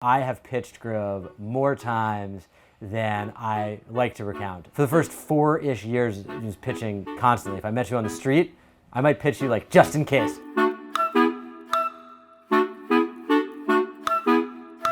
I have pitched Grove more times than I like to recount. For the first 4-ish years, I was pitching constantly. If I met you on the street, I might pitch you like just in case.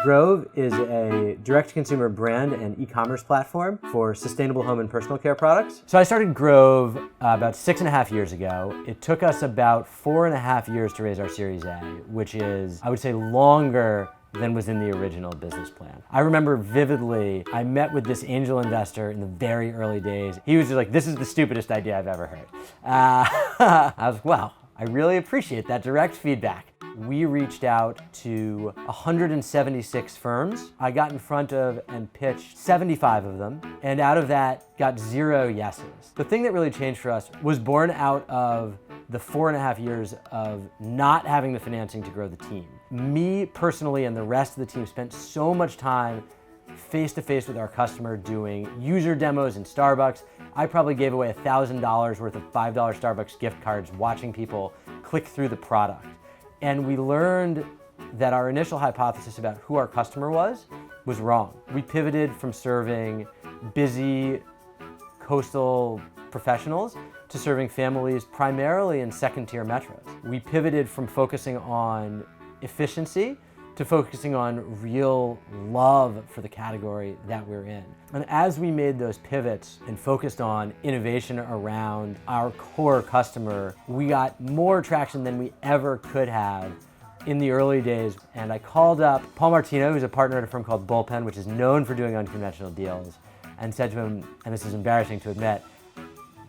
Grove is a direct-to-consumer brand and e-commerce platform for sustainable home and personal care products. So I started Grove about 6.5 years ago. It took us about 4.5 years to raise our Series A, which is, I would say, longer than was in the original business plan. I remember vividly, I met with this angel investor in the very early days. He was just like, this is the stupidest idea I've ever heard. I was like, wow, I really appreciate that direct feedback. We reached out to 176 firms. I got in front of and pitched 75 of them, and out of that, got 0 yeses. The thing that really changed for us was born out of the 4.5 years of not having the financing to grow the team. Me personally and the rest of the team spent so much time face-to-face with our customer doing user demos in Starbucks. I probably gave away $1,000 worth of $5 Starbucks gift cards watching people click through the product. And we learned that our initial hypothesis about who our customer was wrong. We pivoted from serving busy coastal professionals to serving families primarily in second-tier metros. We pivoted from focusing on efficiency to focusing on real love for the category that we're in. And as we made those pivots and focused on innovation around our core customer, we got more traction than we ever could have in the early days. And I called up Paul Martino, who's a partner at a firm called Bullpen, which is known for doing unconventional deals, and said to him, and this is embarrassing to admit,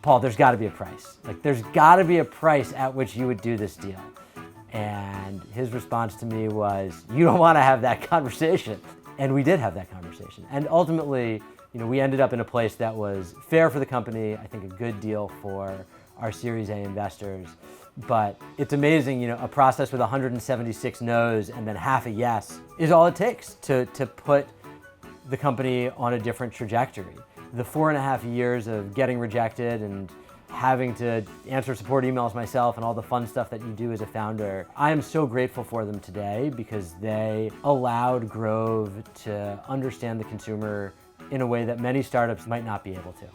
Paul, there's gotta be a price. Like, there's gotta be a price at which you would do this deal. And his response to me was, you don't want to have that conversation. And we did have that conversation. And ultimately, we ended up in a place that was fair for the company, I think a good deal for our Series A investors. But it's amazing, a process with 176 no's and then half a yes is all it takes to put the company on a different trajectory. The 4.5 years of getting rejected and having to answer support emails myself and all the fun stuff that you do as a founder, I am so grateful for them today because they allowed Grove to understand the consumer in a way that many startups might not be able to.